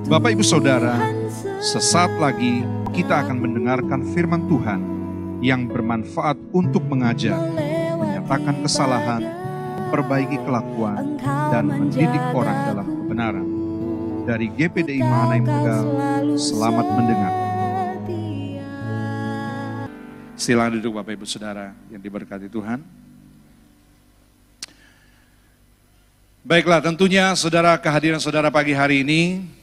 Bapak Ibu Saudara, sesaat lagi kita akan mendengarkan firman Tuhan yang bermanfaat untuk mengajar, menyatakan kesalahan, memperbaiki kelakuan, dan mendidik orang dalam kebenaran. Dari GPDI Mahanaim Tegal, selamat mendengar. Silakan duduk Bapak Ibu Saudara yang diberkati Tuhan. Baiklah, tentunya saudara, kehadiran saudara pagi hari ini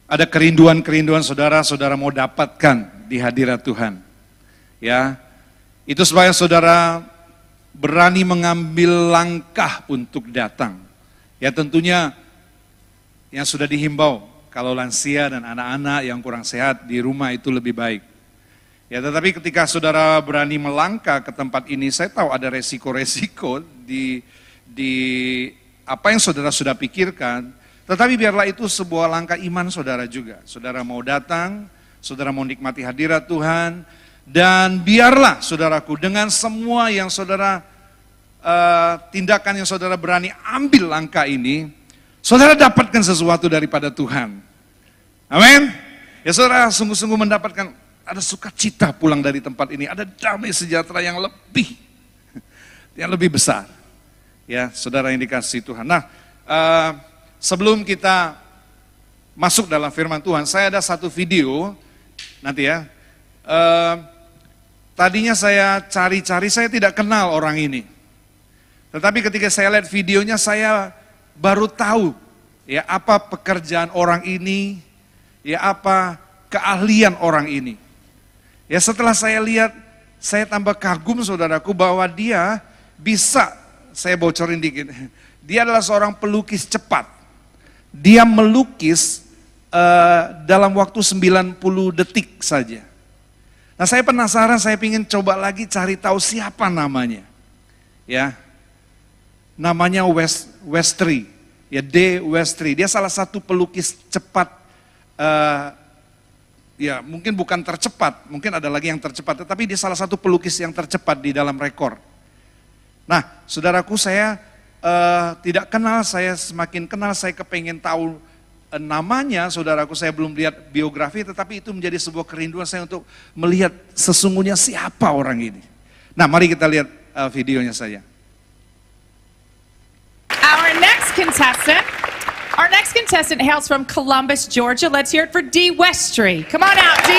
ada kerinduan-kerinduan saudara mau dapatkan di hadirat Tuhan. Ya, itu supaya saudara berani mengambil langkah untuk datang. Ya, tentunya yang sudah dihimbau, kalau lansia dan anak-anak yang kurang sehat di rumah itu lebih baik. Ya, tetapi ketika saudara berani melangkah ke tempat ini, saya tahu ada resiko-resiko di apa yang saudara sudah pikirkan, tetapi biarlah itu sebuah langkah iman saudara juga. Saudara mau datang, saudara mau nikmati hadirat Tuhan, dan biarlah saudaraku dengan semua yang saudara tindakan yang saudara berani ambil langkah ini, saudara dapatkan sesuatu daripada Tuhan. Amin. Ya, saudara sungguh-sungguh mendapatkan, ada sukacita pulang dari tempat ini, ada damai sejahtera yang lebih besar. Ya, saudara yang dikasihi Tuhan. Nah, sebelum kita masuk dalam firman Tuhan, saya ada satu video nanti ya. Tadinya saya cari-cari, saya tidak kenal orang ini. Tetapi ketika saya lihat videonya, saya baru tahu ya apa pekerjaan orang ini, ya apa keahlian orang ini. Ya, setelah saya lihat, saya tambah kagum saudaraku bahwa dia bisa. Saya bocorin dikit. Dia adalah seorang pelukis cepat. Dia melukis dalam waktu 90 detik saja. Nah, saya penasaran, saya ingin coba lagi cari tahu siapa namanya. Ya. Namanya Westry. Ya, D. Westry. Dia salah satu pelukis cepat. Ya, mungkin bukan tercepat, mungkin ada lagi yang tercepat, tetapi dia salah satu pelukis yang tercepat di dalam rekor. Nah, saudaraku, saya tidak kenal, saya semakin kenal, saya kepengen tahu namanya, saudaraku, saya belum lihat biografi, tetapi itu menjadi sebuah kerinduan saya untuk melihat sesungguhnya siapa orang ini. Nah, mari kita lihat videonya saja. Our next contestant hails from Columbus, Georgia. Let's hear it for D. Westry. Come on out, D.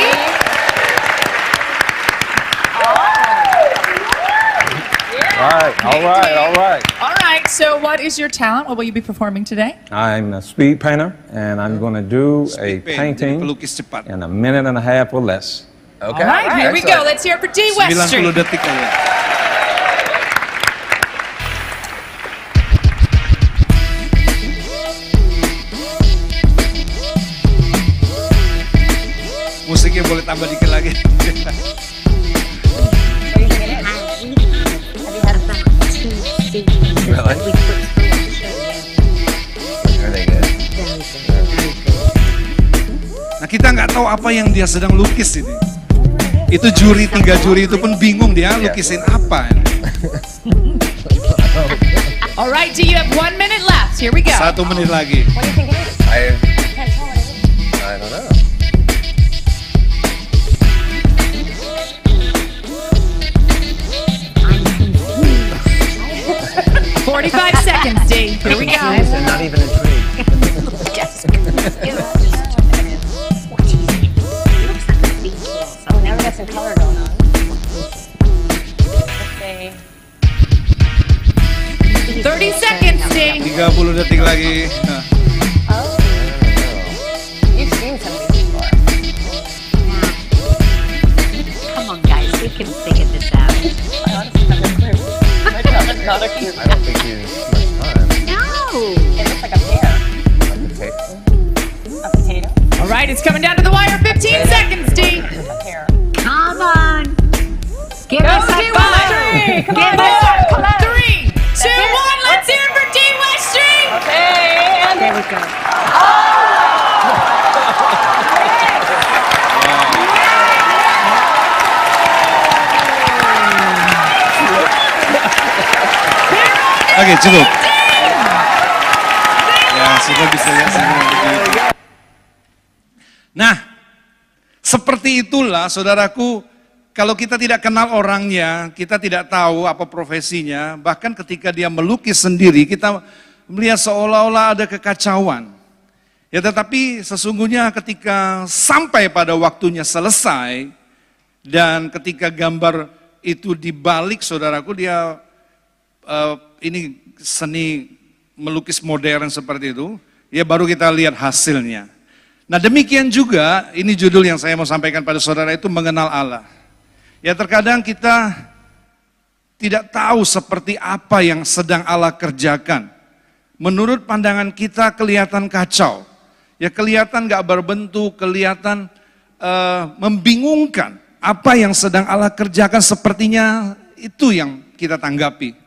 All right. All right, so what is your talent? What will you be performing today? I'm a speed painter, and I'm going to do a painting in a minute and a half or less. Okay. All right, here we go. Let's hear it for D. Westry. 90 detik aja. Musiknya boleh tambah dikit lagi. Really? Are they good? Nah, kita nggak tahu apa yang dia sedang lukis ini. Itu juri, 3 juri itu pun bingung dia lukisin apa. Alright, D, you have 1 minute left. Here we go. 1 menit lagi. What do you think it is? I don't know. 45 seconds, D. Here we go. I'm not even intrigued. Oh, now we got some color going on. Let's say 30 seconds, D. 30 detik lagi. Nah. Oh, you've seen some of these before. Come on, guys, we can figure this out. I honestly have no clue. Not a clue. I don't think you much time. No! It looks like a pear. Like the tape. A potato. All right, it's coming down to the wire. 15 seconds, D. A pear. Come on! Give Go, us a D. five! Westry. Come on, Come on. 3, 2, 1. Let's hear it for D. Westry. Okay, and There we go. Oke, cukup. Ya, sudah bisa ya. Nah, seperti itulah saudaraku, kalau kita tidak kenal orangnya, kita tidak tahu apa profesinya, bahkan ketika dia melukis sendiri, kita melihat seolah-olah ada kekacauan. Ya, tetapi sesungguhnya ketika sampai pada waktunya selesai, dan ketika gambar itu dibalik, saudaraku, dia ini seni melukis modern seperti itu, ya baru kita lihat hasilnya. Nah demikian juga, ini judul yang saya mau sampaikan pada saudara itu mengenal Allah. Ya terkadang kita tidak tahu seperti apa yang sedang Allah kerjakan. Menurut pandangan kita kelihatan kacau. Ya kelihatan gak berbentuk, kelihatan membingungkan. Apa yang sedang Allah kerjakan sepertinya itu yang kita tanggapi.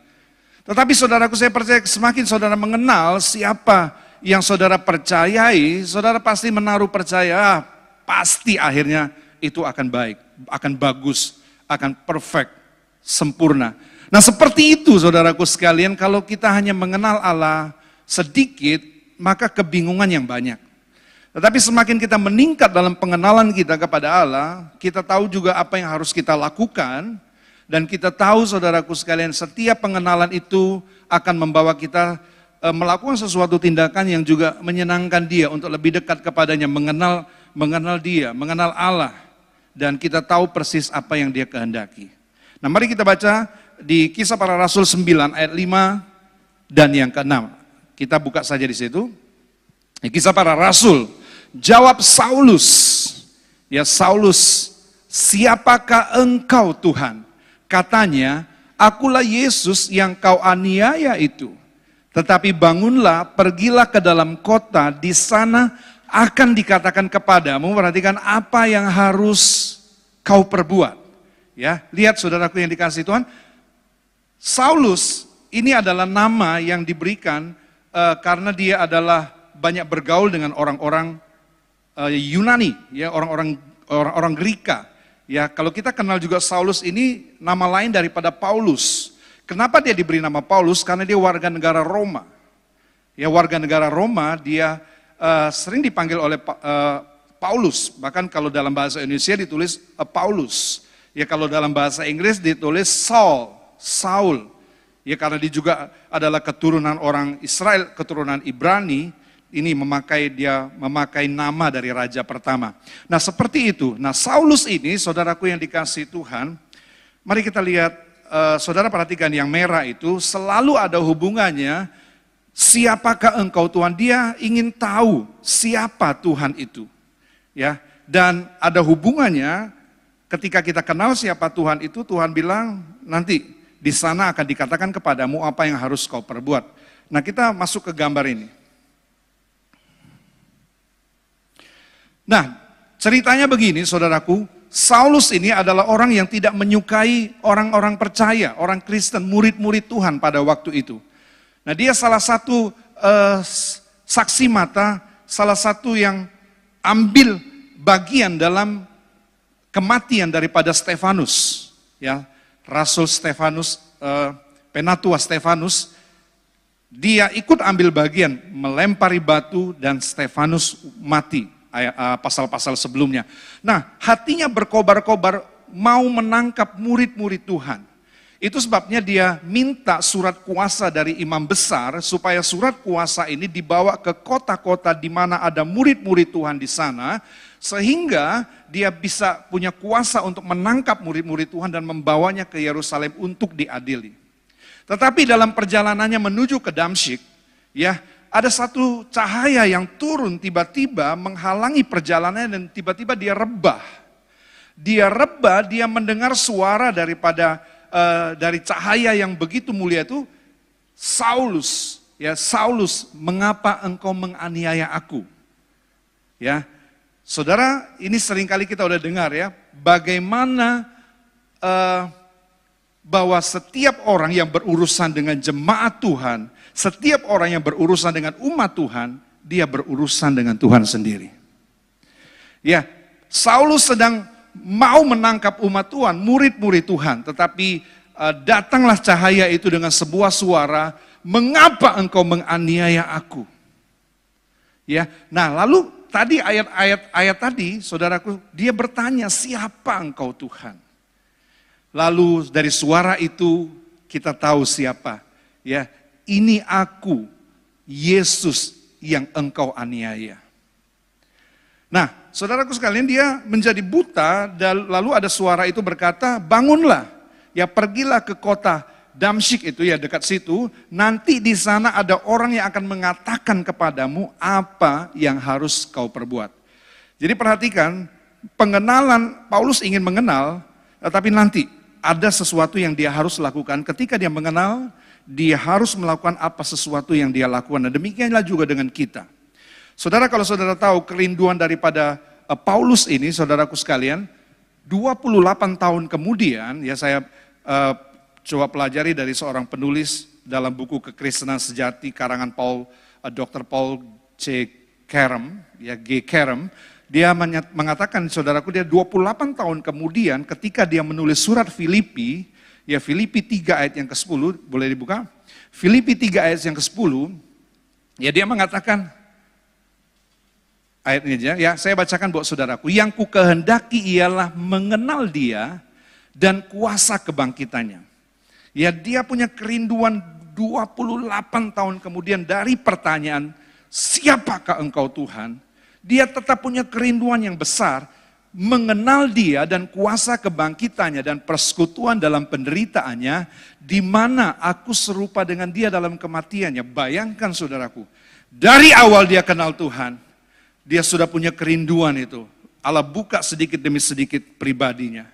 Tetapi saudaraku, saya percaya semakin saudara mengenal siapa yang saudara percayai, saudara pasti menaruh percaya, pasti akhirnya itu akan baik, akan bagus, akan perfect, sempurna. Nah seperti itu saudaraku sekalian, kalau kita hanya mengenal Allah sedikit, maka kebingungan yang banyak. Tetapi semakin kita meningkat dalam pengenalan kita kepada Allah, kita tahu juga apa yang harus kita lakukan, dan kita tahu saudaraku sekalian, setiap pengenalan itu akan membawa kita melakukan sesuatu tindakan yang juga menyenangkan dia untuk lebih dekat kepadanya, mengenal dia, mengenal Allah, dan kita tahu persis apa yang dia kehendaki. Nah mari kita baca di Kisah Para Rasul 9 ayat 5 dan yang ke-6. Kita buka saja di situ. Kisah Para Rasul, jawab Saulus, ya Saulus, siapakah engkau Tuhan? Katanya, akulah Yesus yang kau aniaya itu. Tetapi bangunlah, pergilah ke dalam kota, di sana akan dikatakan kepadamu, perhatikan apa yang harus kau perbuat. Ya, lihat saudaraku yang dikasihi Tuhan, Saulus ini adalah nama yang diberikan karena dia adalah banyak bergaul dengan orang-orang Yunani, ya orang-orang Greka. Ya, kalau kita kenal juga Saulus ini nama lain daripada Paulus. Kenapa dia diberi nama Paulus? Karena dia warga negara Roma. Ya, warga negara Roma, dia sering dipanggil oleh Paulus. Bahkan kalau dalam bahasa Indonesia ditulis Paulus. Ya, kalau dalam bahasa Inggris ditulis Saul. Ya, karena dia juga adalah keturunan orang Israel, keturunan Ibrani. Ini memakai nama dari raja pertama. Nah, seperti itu. Nah, Saulus ini, saudaraku yang dikasihi Tuhan, mari kita lihat. Saudara perhatikan yang merah itu selalu ada hubungannya, siapakah engkau Tuhan? Dia ingin tahu siapa Tuhan itu. Ya, dan ada hubungannya ketika kita kenal siapa Tuhan itu, Tuhan bilang nanti di sana akan dikatakan kepadamu apa yang harus kau perbuat. Nah, kita masuk ke gambar ini. Nah, ceritanya begini saudaraku, Saulus ini adalah orang yang tidak menyukai orang-orang percaya, orang Kristen, murid-murid Tuhan pada waktu itu. Nah dia salah satu saksi mata, salah satu yang ambil bagian dalam kematian daripada Stefanus. Ya, Rasul Stefanus, Penatua Stefanus, dia ikut ambil bagian, melempari batu dan Stefanus mati. Pasal-pasal sebelumnya. Nah, hatinya berkobar-kobar mau menangkap murid-murid Tuhan. Itu sebabnya dia minta surat kuasa dari imam besar supaya surat kuasa ini dibawa ke kota-kota di mana ada murid-murid Tuhan di sana, sehingga dia bisa punya kuasa untuk menangkap murid-murid Tuhan dan membawanya ke Yerusalem untuk diadili. Tetapi dalam perjalanannya menuju ke Damsyik, ya, ada satu cahaya yang turun tiba-tiba menghalangi perjalanannya dan tiba-tiba dia rebah. Dia rebah, dia mendengar suara dari cahaya yang begitu mulia itu, Saulus, ya Saulus, mengapa engkau menganiaya aku? Ya, saudara, ini seringkali kita udah dengar ya, bagaimana bahwa setiap orang yang berurusan dengan jemaat Tuhan, setiap orang yang berurusan dengan umat Tuhan, dia berurusan dengan Tuhan sendiri. Ya, Saulus sedang mau menangkap umat Tuhan, murid-murid Tuhan, tetapi datanglah cahaya itu dengan sebuah suara, mengapa engkau menganiaya aku? Ya, nah lalu tadi ayat tadi, saudaraku, dia bertanya, siapa engkau Tuhan? Lalu dari suara itu kita tahu siapa. Ya, ini aku, Yesus yang engkau aniaya. Nah, saudaraku sekalian, dia menjadi buta dan lalu ada suara itu berkata, bangunlah, ya pergilah ke kota Damsyik itu ya dekat situ, nanti di sana ada orang yang akan mengatakan kepadamu apa yang harus kau perbuat. Jadi perhatikan, pengenalan, Paulus ingin mengenal, tetapi nanti ada sesuatu yang dia harus lakukan. Ketika dia mengenal, dia harus melakukan apa sesuatu yang dia lakukan. Dan demikianlah juga dengan kita. Saudara, kalau saudara tahu kerinduan daripada Paulus ini, saudaraku sekalian, 28 tahun kemudian, ya saya coba pelajari dari seorang penulis dalam buku Kekristenan Sejati karangan Dr. Paul C. Carey, ya G. Carey, dia mengatakan, saudaraku, dia 28 tahun kemudian ketika dia menulis surat Filipi, ya Filipi 3 ayat yang ke-10, boleh dibuka? Filipi 3 ayat yang ke-10, ya dia mengatakan, ayat ini aja, ya saya bacakan buat saudaraku, yang ku kehendaki ialah mengenal dia dan kuasa kebangkitannya. Ya dia punya kerinduan 28 tahun kemudian dari pertanyaan, siapakah engkau Tuhan? Dia tetap punya kerinduan yang besar, mengenal dia dan kuasa kebangkitannya dan persekutuan dalam penderitaannya, di mana aku serupa dengan dia dalam kematiannya. Bayangkan saudaraku, dari awal dia kenal Tuhan, dia sudah punya kerinduan itu. Allah buka sedikit demi sedikit pribadinya.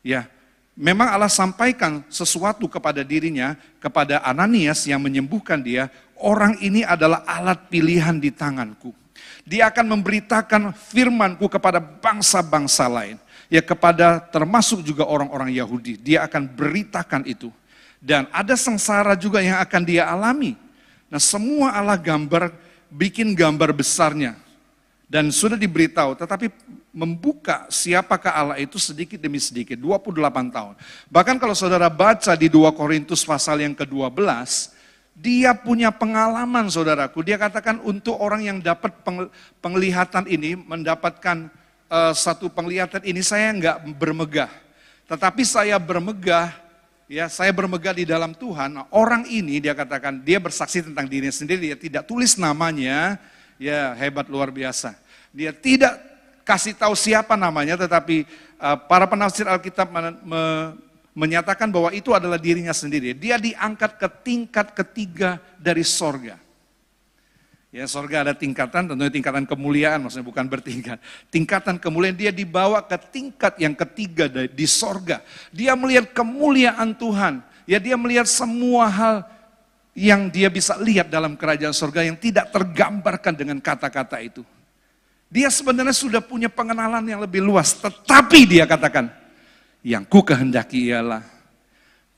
Ya, memang Allah sampaikan sesuatu kepada dirinya, kepada Ananias yang menyembuhkan dia, orang ini adalah alat pilihan di tanganku. Dia akan memberitakan firmanku kepada bangsa-bangsa lain. Ya kepada termasuk juga orang-orang Yahudi. Dia akan beritakan itu. Dan ada sengsara juga yang akan dia alami. Nah semua Allah bikin gambar besarnya. Dan sudah diberitahu, tetapi membuka siapakah Allah itu sedikit demi sedikit, 28 tahun. Bahkan kalau saudara baca di 2 Korintus pasal yang ke-12, dia punya pengalaman saudaraku. Dia katakan untuk orang yang dapat penglihatan ini, mendapatkan satu penglihatan ini, saya enggak bermegah. Tetapi saya bermegah, ya saya bermegah di dalam Tuhan. Nah, orang ini dia katakan, dia bersaksi tentang dirinya sendiri, dia tidak tulis namanya, ya hebat luar biasa. Dia tidak kasih tahu siapa namanya, tetapi para penafsir Alkitab menyatakan bahwa itu adalah dirinya sendiri. Dia diangkat ke tingkat ketiga dari sorga. Ya sorga ada tingkatan, tentunya tingkatan kemuliaan, maksudnya bukan bertingkat. Tingkatan kemuliaan, dia dibawa ke tingkat yang ketiga di sorga. Dia melihat kemuliaan Tuhan. Ya dia melihat semua hal yang dia bisa lihat dalam kerajaan sorga yang tidak tergambarkan dengan kata-kata itu. Dia sebenarnya sudah punya pengenalan yang lebih luas, tetapi dia katakan, yang ku kehendaki ialah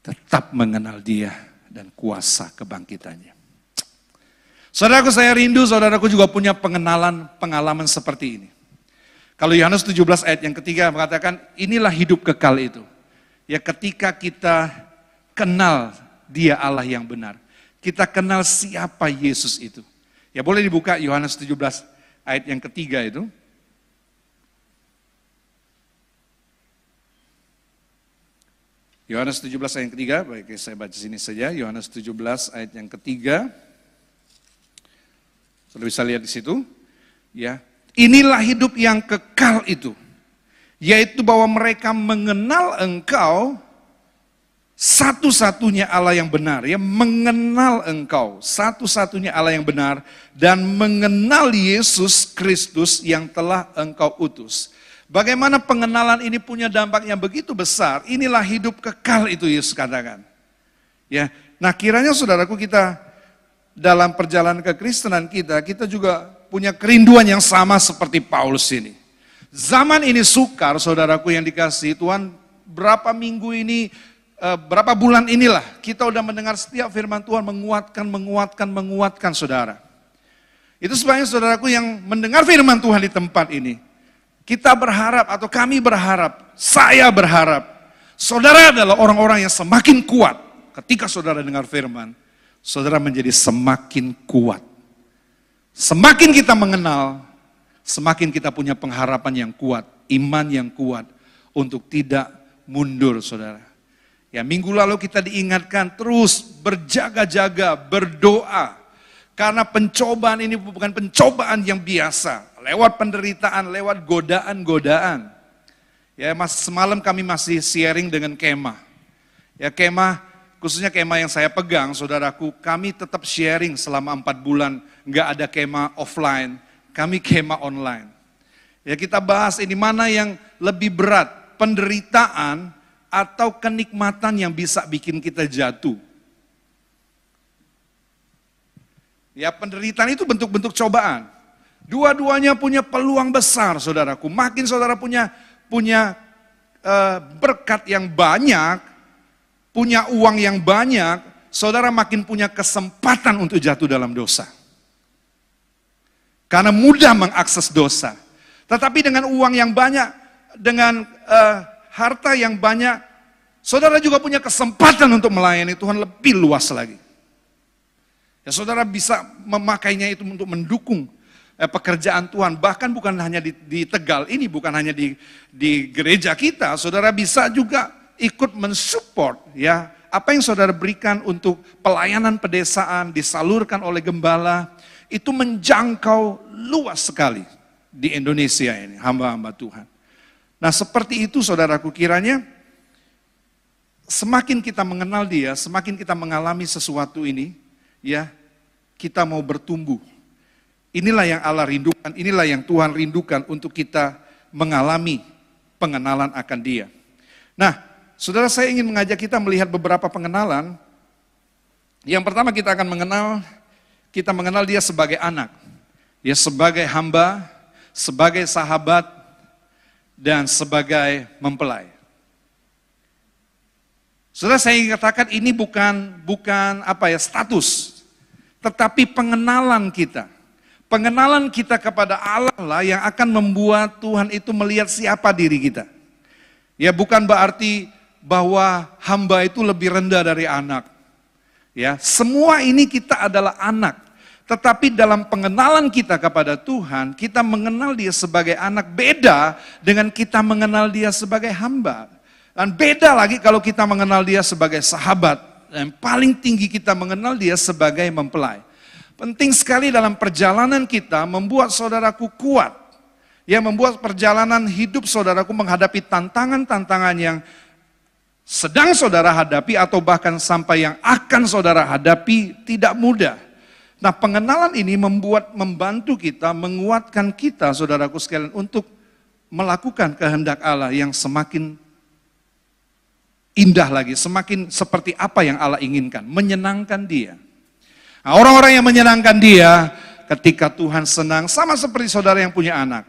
tetap mengenal dia dan kuasa kebangkitannya. Saudaraku saya rindu, saudaraku juga punya pengalaman seperti ini. Kalau Yohanes 17 ayat yang ketiga mengatakan, inilah hidup kekal itu. Ya ketika kita kenal dia Allah yang benar. Kita kenal siapa Yesus itu. Ya boleh dibuka Yohanes 17 ayat yang ketiga itu. Yohanes 17 ayat yang ketiga, baik saya baca sini saja. Yohanes 17 ayat yang ketiga. Sudah bisa lihat di situ. Ya, inilah hidup yang kekal itu. Yaitu bahwa mereka mengenal engkau, satu-satunya Allah yang benar, ya mengenal engkau, satu-satunya Allah yang benar, dan mengenal Yesus Kristus yang telah engkau utus. Bagaimana pengenalan ini punya dampak yang begitu besar, inilah hidup kekal itu Yesus katakan. Ya, nah kiranya saudaraku kita dalam perjalanan kekristenan kita juga punya kerinduan yang sama seperti Paulus ini. Zaman ini sukar saudaraku yang dikasihi Tuhan, berapa minggu ini, berapa bulan inilah kita udah mendengar setiap firman Tuhan menguatkan saudara. Itu sebabnya saudaraku yang mendengar firman Tuhan di tempat ini, kita berharap atau kami berharap, saya berharap, saudara adalah orang-orang yang semakin kuat. Ketika saudara dengar firman, saudara menjadi semakin kuat. Semakin kita mengenal, semakin kita punya pengharapan yang kuat, iman yang kuat untuk tidak mundur, saudara. Ya, minggu lalu kita diingatkan terus berjaga-jaga, berdoa. Karena pencobaan ini bukan pencobaan yang biasa. Lewat penderitaan, lewat godaan-godaan. Ya, semalam kami masih sharing dengan kemah. Ya, kemah, khususnya kemah yang saya pegang, saudaraku, kami tetap sharing selama 4 bulan. Nggak ada kemah offline, kami kemah online. Ya, kita bahas ini mana yang lebih berat, penderitaan atau kenikmatan yang bisa bikin kita jatuh. Ya, penderitaan itu bentuk-bentuk cobaan. Dua-duanya punya peluang besar, saudaraku. Makin saudara punya berkat yang banyak, punya uang yang banyak, saudara makin punya kesempatan untuk jatuh dalam dosa. Karena mudah mengakses dosa. Tetapi dengan uang yang banyak, dengan harta yang banyak, saudara juga punya kesempatan untuk melayani Tuhan lebih luas lagi. Ya, saudara bisa memakainya itu untuk mendukung pekerjaan Tuhan. Bahkan bukan hanya di Tegal ini, bukan hanya di gereja kita. Saudara bisa juga ikut mensupport ya apa yang saudara berikan untuk pelayanan pedesaan, disalurkan oleh gembala. Itu menjangkau luas sekali di Indonesia ini, hamba-hamba Tuhan. Nah, seperti itu saudaraku, kiranya semakin kita mengenal Dia, semakin kita mengalami sesuatu ini, ya, kita mau bertumbuh. Inilah yang Allah rindukan, inilah yang Tuhan rindukan untuk kita mengalami pengenalan akan Dia. Nah, saudara, saya ingin mengajak kita melihat beberapa pengenalan. Yang pertama kita akan mengenal Dia sebagai anak, ya, sebagai hamba, sebagai sahabat, dan sebagai mempelai. Saudara, saya ingin katakan ini bukan status, tetapi pengenalan kita. Pengenalan kita kepada Allah lah yang akan membuat Tuhan itu melihat siapa diri kita. Ya, bukan berarti bahwa hamba itu lebih rendah dari anak. Ya, semua ini kita adalah anak. Tetapi dalam pengenalan kita kepada Tuhan, kita mengenal Dia sebagai anak, beda dengan kita mengenal Dia sebagai hamba. Dan beda lagi kalau kita mengenal Dia sebagai sahabat. Dan paling tinggi kita mengenal Dia sebagai mempelai. Penting sekali dalam perjalanan kita membuat saudaraku kuat. Ya, membuat perjalanan hidup saudaraku menghadapi tantangan-tantangan yang sedang saudara hadapi atau bahkan sampai yang akan saudara hadapi tidak mudah. Nah, pengenalan ini membantu kita, menguatkan kita saudaraku sekalian untuk melakukan kehendak Allah yang semakin indah lagi, semakin seperti apa yang Allah inginkan, menyenangkan Dia. Nah, orang-orang yang menyenangkan Dia, ketika Tuhan senang, sama seperti saudara yang punya anak.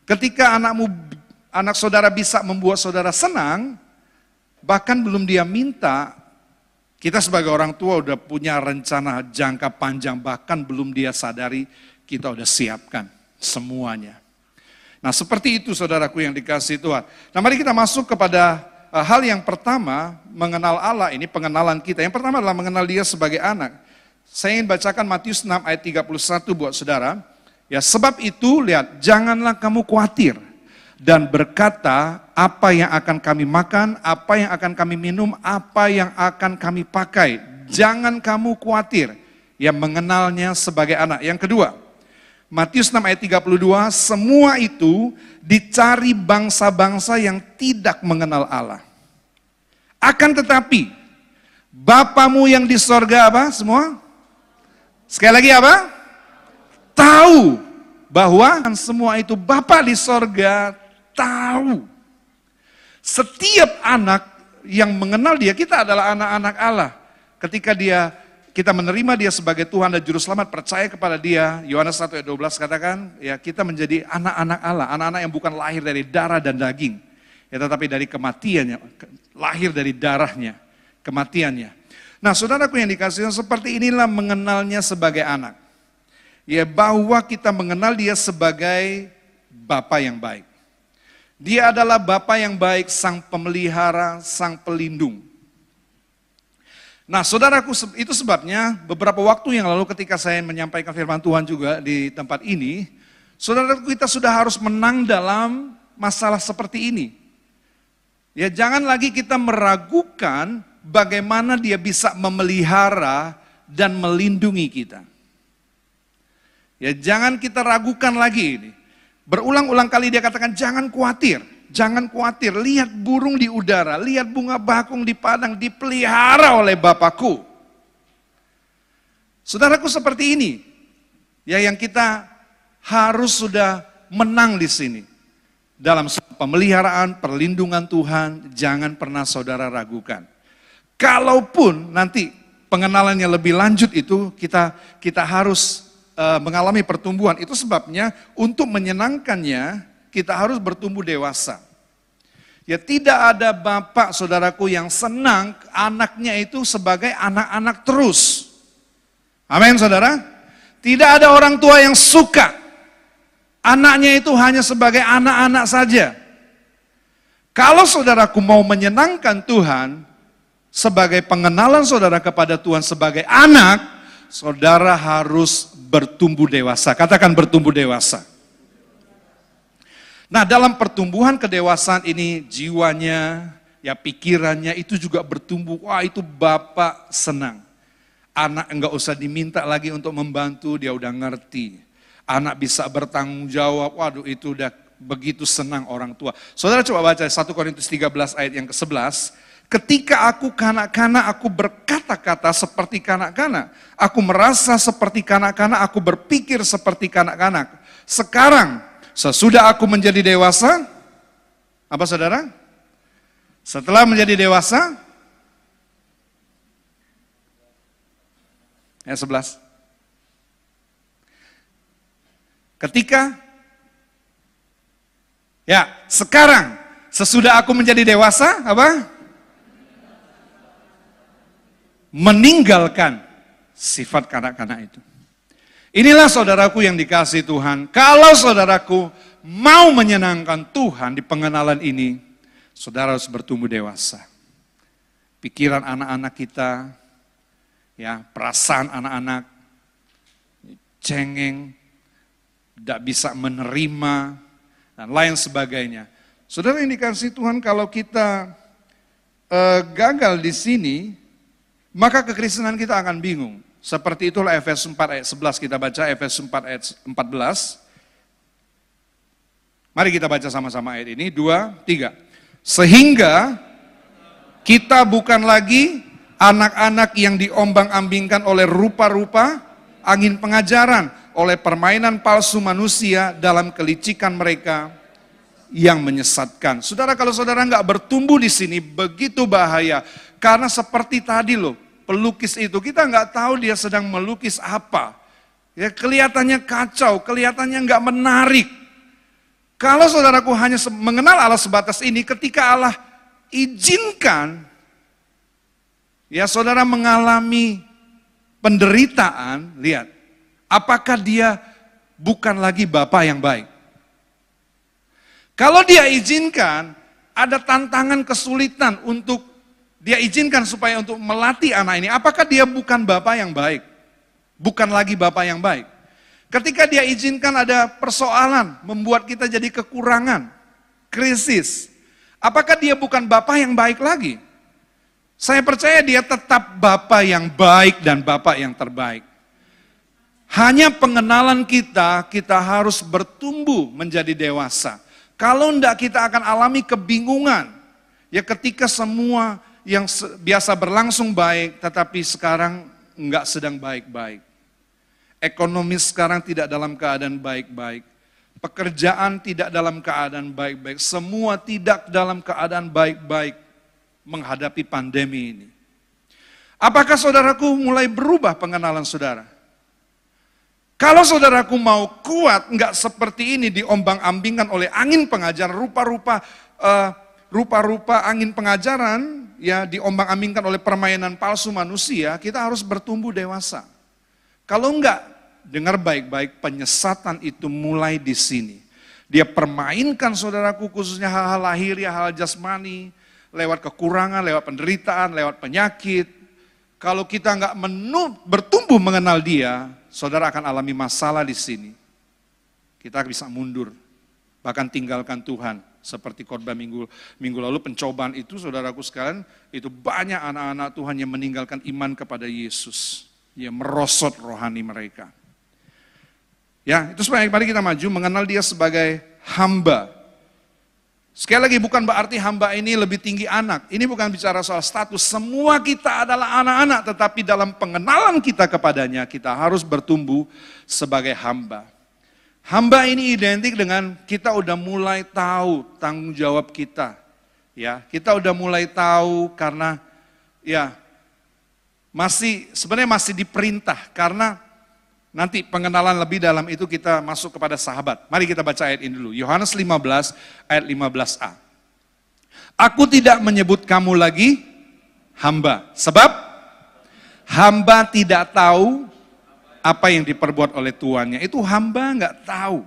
Ketika anak saudara bisa membuat saudara senang, bahkan belum dia minta, kita sebagai orang tua udah punya rencana jangka panjang, bahkan belum dia sadari, kita udah siapkan semuanya. Nah, seperti itu saudaraku yang dikasihi Tuhan. Nah, mari kita masuk kepada hal yang pertama, mengenal Allah ini, pengenalan kita. Yang pertama adalah mengenal Dia sebagai anak. Saya ingin bacakan Matius 6 ayat 31 buat saudara. Ya, sebab itu lihat, janganlah kamu khawatir dan berkata apa yang akan kami makan, apa yang akan kami minum, apa yang akan kami pakai. Jangan kamu khawatir, yang mengenalnya sebagai anak. Yang kedua, Matius 6 ayat 32, semua itu dicari bangsa-bangsa yang tidak mengenal Allah. Akan tetapi, Bapamu yang di sorga apa semua? Sekali lagi apa? Tahu bahwa semua itu Bapa di sorga tahu. Setiap anak yang mengenal Dia, kita adalah anak-anak Allah. Ketika kita menerima Dia sebagai Tuhan dan Juru Selamat, percaya kepada Dia, Yohanes 1 ayat 12 katakan, ya, kita menjadi anak-anak Allah, anak-anak yang bukan lahir dari darah dan daging, ya, tetapi dari kematiannya, lahir dari darahnya, kematiannya. Nah, saudaraku yang dikasihi, seperti inilah mengenalnya sebagai anak. Ya, bahwa kita mengenal Dia sebagai Bapa yang baik. Dia adalah Bapa yang baik, Sang Pemelihara, Sang Pelindung. Nah, saudaraku, itu sebabnya beberapa waktu yang lalu ketika saya menyampaikan firman Tuhan juga di tempat ini, Saudara, kita sudah harus menang dalam masalah seperti ini. Ya, jangan lagi kita meragukan bagaimana dia bisa memelihara dan melindungi kita. Ya, jangan kita ragukan lagi ini. Berulang-ulang kali dia katakan, jangan khawatir, jangan khawatir. Lihat burung di udara, lihat bunga bakung di padang, dipelihara oleh Bapakku. Saudaraku, seperti ini, ya, yang kita harus sudah menang di sini. Dalam pemeliharaan, perlindungan Tuhan, jangan pernah saudara ragukan. Kalaupun nanti pengenalannya lebih lanjut itu, kita harus mengalami pertumbuhan. Itu sebabnya untuk menyenangkannya, kita harus bertumbuh dewasa. Ya, tidak ada bapak saudaraku yang senang anaknya itu sebagai anak-anak terus. Amin, saudara. Tidak ada orang tua yang suka anaknya itu hanya sebagai anak-anak saja. Kalau saudaraku mau menyenangkan Tuhan, sebagai pengenalan saudara kepada Tuhan sebagai anak, saudara harus bertumbuh dewasa. Katakan bertumbuh dewasa. Nah, dalam pertumbuhan kedewasaan ini, jiwanya, ya pikirannya itu juga bertumbuh. Wah, itu Bapak senang. Anak enggak usah diminta lagi untuk membantu, dia udah ngerti. Anak bisa bertanggung jawab, waduh itu udah begitu senang orang tua. Saudara coba baca 1 Korintus 13 ayat yang ke-11. Ketika aku kanak-kanak, aku berkata-kata seperti kanak-kanak. Aku merasa seperti kanak-kanak, aku berpikir seperti kanak-kanak. Sekarang, sesudah aku menjadi dewasa, apa saudara? Setelah menjadi dewasa, ayat 11. Ketika, ya sekarang, sesudah aku menjadi dewasa, apa? Meninggalkan sifat kanak-kanak itu. Inilah saudaraku yang dikasihi Tuhan. Kalau saudaraku mau menyenangkan Tuhan di pengenalan ini, saudara harus bertumbuh dewasa. Pikiran anak-anak kita, ya perasaan anak-anak, cengeng, tidak bisa menerima, dan lain sebagainya. Saudara yang dikasihi Tuhan, kalau kita gagal di sini, maka kekristenan kita akan bingung. Seperti itulah Efesus 4 ayat 11, kita baca Efesus 4 ayat 14. Mari kita baca sama-sama ayat ini, 2, 3. Sehingga kita bukan lagi anak-anak yang diombang-ambingkan oleh rupa-rupa angin pengajaran, oleh permainan palsu manusia dalam kelicikan mereka yang menyesatkan. Saudara, kalau saudara nggak bertumbuh di sini, begitu bahaya. Karena seperti tadi loh, pelukis itu, kita nggak tahu dia sedang melukis apa. Ya, kelihatannya kacau, kelihatannya nggak menarik. Kalau saudaraku hanya mengenal Allah sebatas ini, ketika Allah izinkan, ya saudara mengalami penderitaan, lihat, apakah dia bukan lagi Bapa yang baik? Kalau dia izinkan, ada tantangan kesulitan untuk dia izinkan supaya untuk melatih anak ini, apakah dia bukan Bapa yang baik? Bukan lagi Bapa yang baik. Ketika dia izinkan ada persoalan, membuat kita jadi kekurangan, krisis, apakah dia bukan Bapa yang baik lagi? Saya percaya dia tetap Bapa yang baik dan Bapa yang terbaik. Hanya pengenalan kita harus bertumbuh menjadi dewasa. Kalau enggak, kita akan alami kebingungan. Ya, ketika semua yang biasa berlangsung baik, tetapi sekarang enggak sedang baik-baik. Ekonomi sekarang tidak dalam keadaan baik-baik. Pekerjaan tidak dalam keadaan baik-baik. Semua tidak dalam keadaan baik-baik menghadapi pandemi ini. Apakah saudaraku mulai berubah pengenalan saudara? Kalau saudaraku mau kuat, enggak seperti ini diombang-ambingkan oleh angin pengajaran, rupa-rupa angin pengajaran, ya diombang-ambingkan oleh permainan palsu manusia, kita harus bertumbuh dewasa. Kalau enggak, dengar baik-baik, penyesatan itu mulai di sini. Dia permainkan saudaraku, khususnya hal-hal lahiriah, hal jasmani, lewat kekurangan, lewat penderitaan, lewat penyakit. Kalau kita enggak bertumbuh mengenal dia, saudara akan alami masalah di sini. kita bisa mundur, bahkan tinggalkan Tuhan. Seperti khotbah minggu lalu, pencobaan itu saudaraku sekalian, itu banyak anak-anak Tuhan yang meninggalkan iman kepada Yesus. Yang merosot rohani mereka. Ya, itu supaya mari kita maju mengenal dia sebagai hamba. Sekali lagi bukan berarti hamba ini lebih tinggi anak. Ini bukan bicara soal status. Semua kita adalah anak-anak, tetapi dalam pengenalan kita kepadanya, kita harus bertumbuh sebagai hamba. Hamba ini identik dengan kita udah mulai tahu tanggung jawab kita. Ya, kita udah mulai tahu karena ya sebenarnya masih diperintah, karena nanti pengenalan lebih dalam itu kita masuk kepada sahabat. Mari kita baca ayat ini dulu. Yohanes 15 ayat 15a. Aku tidak menyebut kamu lagi hamba, sebab hamba tidak tahu apa yang diperbuat oleh tuannya. Itu hamba nggak tahu.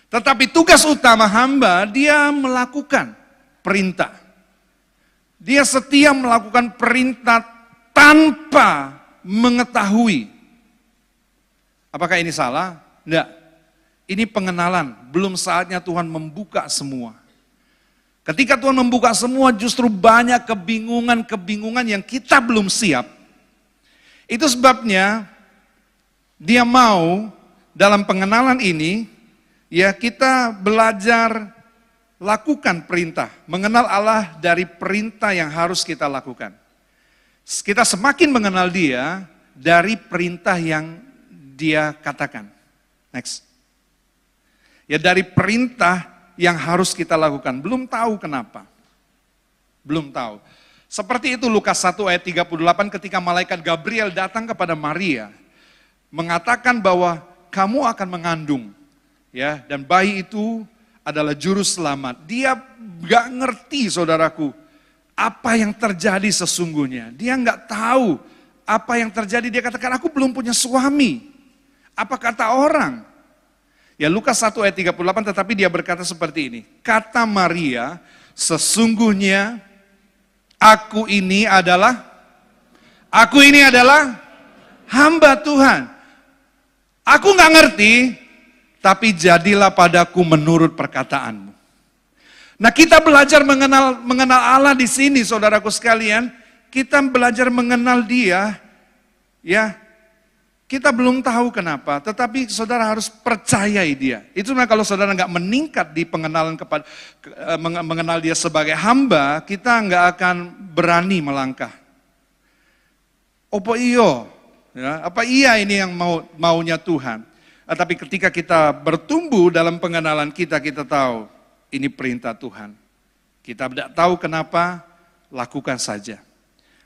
Tetapi tugas utama hamba, dia melakukan perintah. Dia setia melakukan perintah tanpa mengetahui. Apakah ini salah? Enggak. Ini pengenalan, belum saatnya Tuhan membuka semua. Ketika Tuhan membuka semua, justru banyak kebingungan-kebingungan yang kita belum siap. Itu sebabnya dia mau dalam pengenalan ini, ya kita belajar lakukan perintah. Mengenal Allah dari perintah yang harus kita lakukan. Kita semakin mengenal dia dari perintah yang dia katakan. Next. Ya dari perintah yang harus kita lakukan. Belum tahu kenapa. Belum tahu. Seperti itu Lukas 1 ayat 38 ketika malaikat Gabriel datang kepada Maria. Mengatakan bahwa kamu akan mengandung. Ya, dan bayi itu adalah juru selamat. Dia gak ngerti saudaraku. Apa yang terjadi sesungguhnya. Dia gak tahu apa yang terjadi. Dia katakan aku belum punya suami. Apa kata orang? Ya Lukas 1 ayat 38 tetapi dia berkata seperti ini. Kata Maria, sesungguhnya aku ini adalah hamba Tuhan. Aku nggak ngerti, tapi jadilah padaku menurut perkataanmu. Nah kita belajar mengenal Allah di sini saudaraku sekalian. Kita belajar mengenal dia, ya. Kita belum tahu kenapa, tetapi saudara harus percayai dia. Itu kalau saudara nggak meningkat di pengenalan mengenal dia sebagai hamba, kita nggak akan berani melangkah. Opo iyo, ya, apa iya ini yang maunya Tuhan? Tapi ketika kita bertumbuh dalam pengenalan kita tahu ini perintah Tuhan. Kita tidak tahu kenapa, lakukan saja.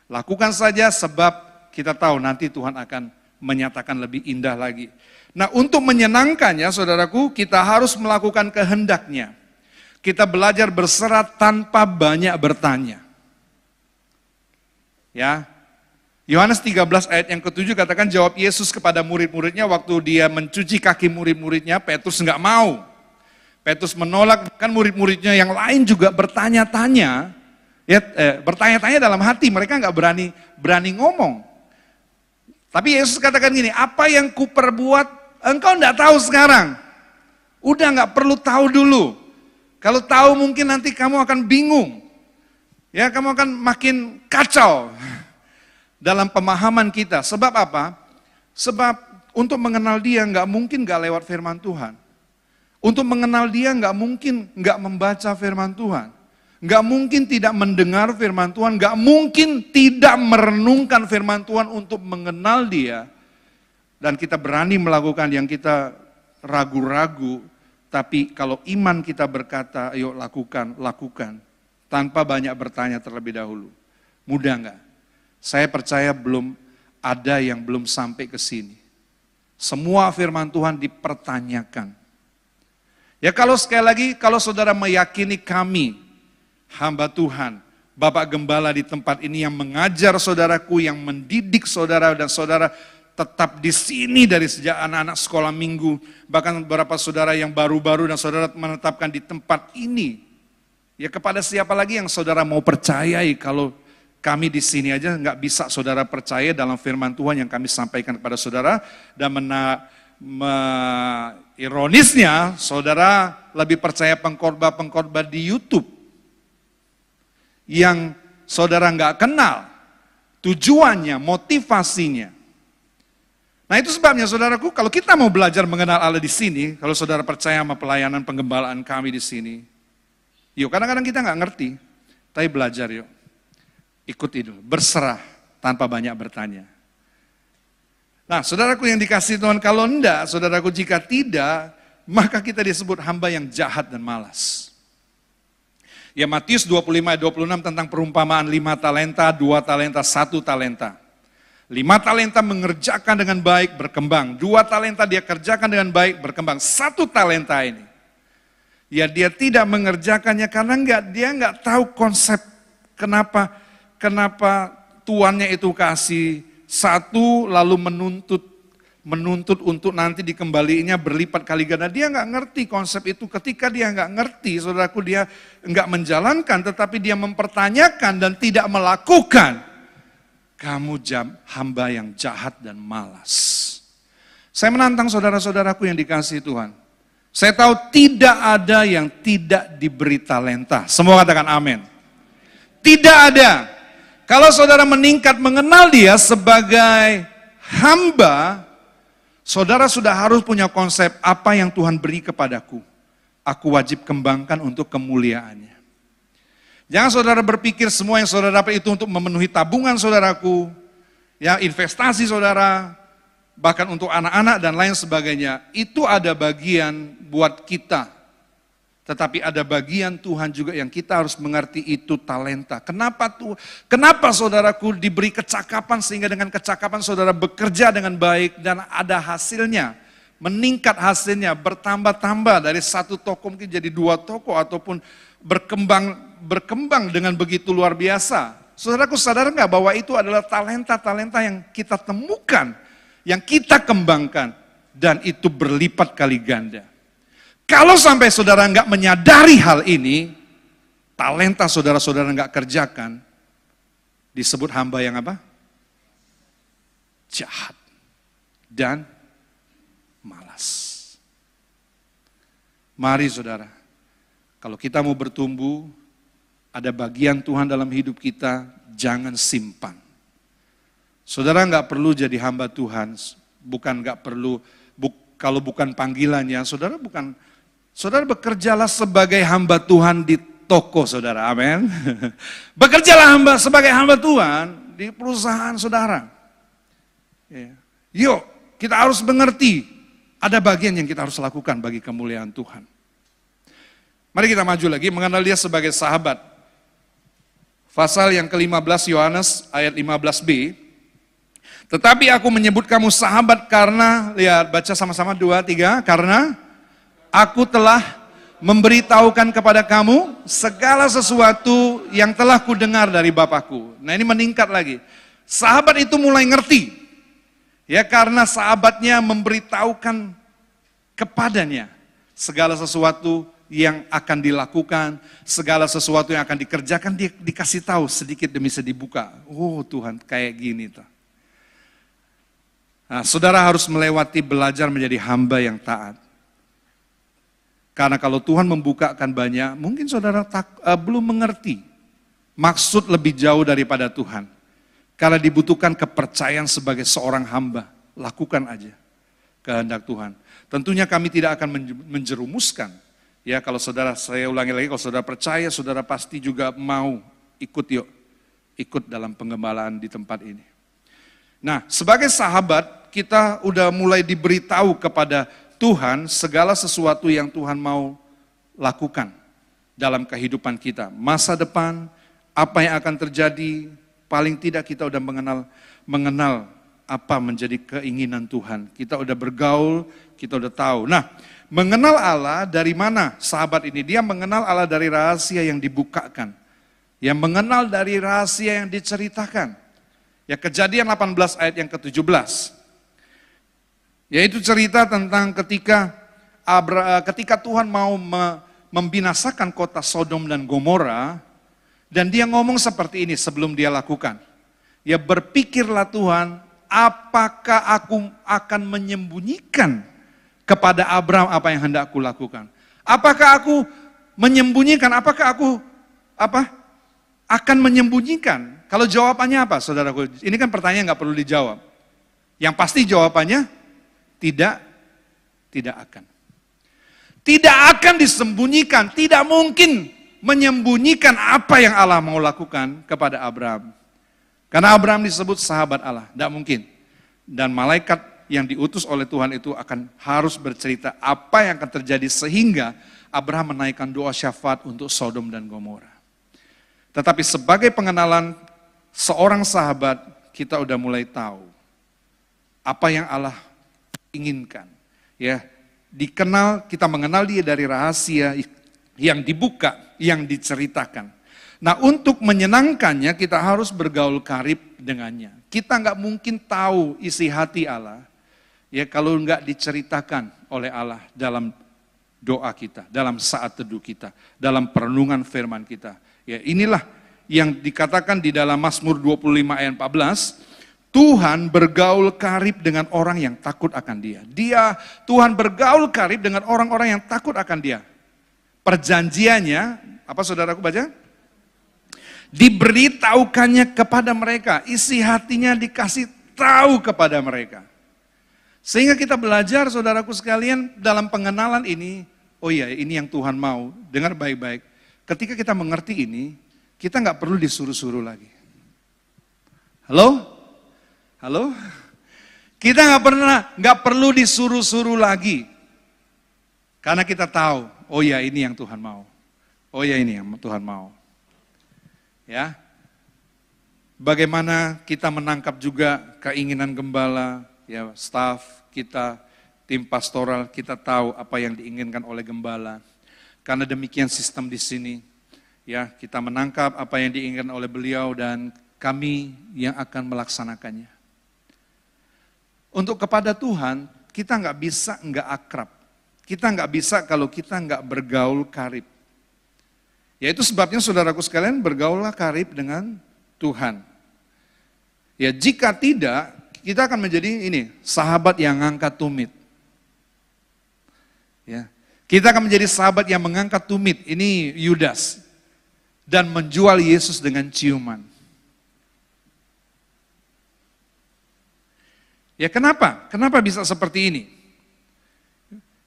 Lakukan saja sebab kita tahu nanti Tuhan akan menyatakan lebih indah lagi. Nah untuk menyenangkannya saudaraku, kita harus melakukan kehendaknya. Kita belajar berserah tanpa banyak bertanya. Ya, Yohanes 13 ayat yang ke-7 katakan jawab Yesus kepada murid-muridnya waktu dia mencuci kaki murid-muridnya, Petrus nggak mau. Petrus menolak, kan murid-muridnya yang lain juga bertanya-tanya. Ya, bertanya-tanya dalam hati, mereka nggak berani ngomong. Tapi Yesus katakan gini, apa yang kuperbuat engkau enggak tahu sekarang. Udah enggak perlu tahu dulu. Kalau tahu mungkin nanti kamu akan bingung. Ya, kamu akan makin kacau dalam pemahaman kita. Sebab apa? Sebab untuk mengenal dia enggak mungkin enggak lewat firman Tuhan. Untuk mengenal dia enggak mungkin enggak membaca firman Tuhan. Gak mungkin tidak mendengar firman Tuhan, gak mungkin tidak merenungkan firman Tuhan untuk mengenal dia. Dan kita berani melakukan yang kita ragu-ragu, tapi kalau iman kita berkata, ayo lakukan. Tanpa banyak bertanya terlebih dahulu. Mudah gak? Saya percaya belum ada yang belum sampai ke sini. Semua firman Tuhan dipertanyakan. Ya kalau sekali lagi, kalau saudara meyakini kami, hamba Tuhan, Bapak Gembala di tempat ini yang mengajar saudaraku, yang mendidik saudara dan saudara tetap di sini dari sejak anak-anak sekolah minggu, bahkan beberapa saudara yang baru-baru dan saudara menetapkan di tempat ini. Ya kepada siapa lagi yang saudara mau percayai kalau kami di sini aja nggak bisa saudara percaya dalam firman Tuhan yang kami sampaikan kepada saudara dan ironisnya, saudara lebih percaya pengkhotbah-pengkhotbah di YouTube yang saudara nggak kenal tujuannya, motivasinya. Nah itu sebabnya saudaraku, kalau kita mau belajar mengenal Allah di sini, kalau saudara percaya sama pelayanan penggembalaan kami di sini, yuk kadang-kadang kita nggak ngerti, tapi belajar yuk, ikuti dulu, berserah tanpa banyak bertanya. Nah saudaraku yang dikasihi Tuhan, kalau enggak, saudaraku jika tidak, maka kita disebut hamba yang jahat dan malas. Ya Matius 25 ayat 26 tentang perumpamaan 5 talenta, 2 talenta, 1 talenta. 5 talenta mengerjakan dengan baik, berkembang. 2 talenta dia kerjakan dengan baik, berkembang. 1 talenta ini, ya dia tidak mengerjakannya karena dia nggak tahu konsep kenapa tuannya itu kasih 1 lalu menuntut untuk nanti dikembaliinnya berlipat kali ganda. Dia nggak ngerti konsep itu. Ketika dia nggak ngerti, saudaraku, dia nggak menjalankan, tetapi dia mempertanyakan dan tidak melakukan. Kamu hamba yang jahat dan malas. Saya menantang saudara-saudaraku yang dikasihi Tuhan. Saya tahu tidak ada yang tidak diberi talenta. Semua katakan amin. Tidak ada. Kalau saudara meningkat mengenal dia sebagai hamba, saudara sudah harus punya konsep apa yang Tuhan beri kepadaku. Aku wajib kembangkan untuk kemuliaannya. Jangan saudara berpikir semua yang saudara dapat itu untuk memenuhi tabungan saudaraku, ya investasi saudara, bahkan untuk anak-anak dan lain sebagainya. Itu ada bagian buat kita. Tetapi ada bagian Tuhan juga yang kita harus mengerti, itu talenta. Kenapa saudaraku diberi kecakapan sehingga dengan kecakapan saudara bekerja dengan baik dan ada hasilnya. Meningkat hasilnya, bertambah-tambah dari 1 toko mungkin jadi 2 toko ataupun berkembang dengan begitu luar biasa. Saudaraku sadar nggak bahwa itu adalah talenta-talenta yang kita temukan, yang kita kembangkan dan itu berlipat kali ganda. Kalau sampai saudara nggak menyadari hal ini, talenta saudara-saudara nggak kerjakan, disebut hamba yang apa? Jahat dan malas. Mari saudara, kalau kita mau bertumbuh, ada bagian Tuhan dalam hidup kita, jangan simpan. Saudara nggak perlu jadi hamba Tuhan, kalau bukan panggilannya, saudara bekerjalah sebagai hamba Tuhan di toko saudara, amin. Bekerjalah sebagai hamba Tuhan di perusahaan saudara. Yuk, kita harus mengerti, ada bagian yang kita harus lakukan bagi kemuliaan Tuhan. Mari kita maju lagi, mengenal dia sebagai sahabat. Pasal yang ke-15 Yohanes ayat 15b. Tetapi aku menyebut kamu sahabat karena, lihat baca sama-sama 2, 3, karena aku telah memberitahukan kepada kamu segala sesuatu yang telah kudengar dari Bapakku. Nah ini meningkat lagi. Sahabat itu mulai ngerti. Ya karena sahabatnya memberitahukan kepadanya segala sesuatu yang akan dilakukan, segala sesuatu yang akan dikerjakan, dia dikasih tahu sedikit demi sedikit dibuka. Oh Tuhan kayak gini tuh. Nah, saudara harus melewati belajar menjadi hamba yang taat. Karena kalau Tuhan membukakan banyak, mungkin saudara belum mengerti maksud lebih jauh daripada Tuhan. Karena dibutuhkan kepercayaan sebagai seorang hamba, lakukan aja kehendak Tuhan. Tentunya kami tidak akan menjerumuskan. Ya kalau saudara, saya ulangi lagi, kalau saudara percaya, saudara pasti juga mau ikut dalam penggembalaan di tempat ini. Nah, sebagai sahabat, kita udah mulai diberitahu kepada Tuhan segala sesuatu yang Tuhan mau lakukan dalam kehidupan kita. Masa depan, apa yang akan terjadi, paling tidak kita udah mengenal apa menjadi keinginan Tuhan. Kita udah bergaul, kita udah tahu. Nah, mengenal Allah dari mana sahabat ini? Dia mengenal Allah dari rahasia yang dibukakan. Yang mengenal dari rahasia yang diceritakan. Ya Kejadian 18 ayat yang ke-17. Yaitu cerita tentang ketika Tuhan mau membinasakan kota Sodom dan Gomora. Dan dia ngomong seperti ini sebelum dia lakukan. Ya berpikirlah Tuhan, apakah aku akan menyembunyikan kepada Abraham apa yang hendak aku lakukan. Apakah aku menyembunyikan? Apakah aku akan menyembunyikan? Kalau jawabannya apa, saudaraku? Ini kan pertanyaan nggak perlu dijawab. Yang pasti jawabannya tidak akan. Tidak akan disembunyikan, tidak mungkin menyembunyikan apa yang Allah mau lakukan kepada Abraham. Karena Abraham disebut sahabat Allah, tidak mungkin. Dan malaikat yang diutus oleh Tuhan itu harus bercerita apa yang akan terjadi sehingga Abraham menaikkan doa syafaat untuk Sodom dan Gomora. Tetapi sebagai pengenalan seorang sahabat, kita udah mulai tahu apa yang Allah inginkan. Ya, kita mengenal dia dari rahasia yang dibuka, yang diceritakan. Nah, untuk menyenangkannya kita harus bergaul karib dengannya. Kita nggak mungkin tahu isi hati Allah ya kalau nggak diceritakan oleh Allah dalam doa kita, dalam saat teduh kita, dalam perenungan firman kita. Ya, inilah yang dikatakan di dalam Mazmur 25 ayat 14, Tuhan bergaul karib dengan orang yang takut akan Dia. Tuhan bergaul karib dengan orang-orang yang takut akan Dia. Perjanjiannya, apa saudaraku baca? Diberitahukannya kepada mereka, isi hatinya dikasih tahu kepada mereka. Sehingga kita belajar, saudaraku sekalian, dalam pengenalan ini, oh iya, ini yang Tuhan mau. Dengar baik-baik. Ketika kita mengerti ini, kita nggak perlu disuruh-suruh lagi. Halo? Halo? Kita nggak perlu disuruh-suruh lagi. Karena kita tahu, oh ya ini yang Tuhan mau. Oh ya ini yang Tuhan mau. Ya. Bagaimana kita menangkap juga keinginan gembala, ya, staf kita, tim pastoral, kita tahu apa yang diinginkan oleh gembala. Karena demikian sistem di sini, ya, kita menangkap apa yang diinginkan oleh beliau dan kami yang akan melaksanakannya. Untuk kepada Tuhan, kita nggak bisa nggak akrab. Kita nggak bisa kalau kita nggak bergaul karib. Ya itu sebabnya saudaraku sekalian bergaullah karib dengan Tuhan. Ya jika tidak, kita akan menjadi ini, sahabat yang ngangkat tumit. Ya, kita akan menjadi sahabat yang mengangkat tumit, ini Yudas. Dan menjual Yesus dengan ciuman. Ya kenapa? Kenapa bisa seperti ini?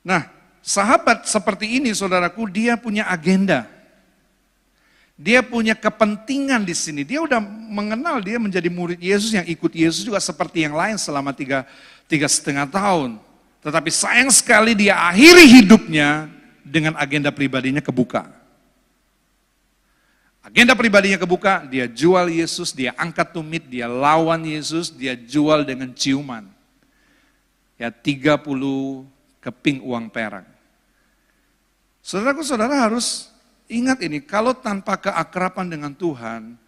Nah, sahabat seperti ini saudaraku, dia punya agenda. Dia punya kepentingan di sini. Dia udah mengenal, dia menjadi murid Yesus yang ikut Yesus juga seperti yang lain selama 3,5 tahun. Tetapi sayang sekali dia akhiri hidupnya dengan agenda pribadinya kebuka. Agenda pribadinya kebuka, dia jual Yesus, dia angkat tumit, dia lawan Yesus, dia jual dengan ciuman. Ya 30 keping uang perak. Saudaraku-saudara harus ingat ini, kalau tanpa keakraban dengan Tuhan,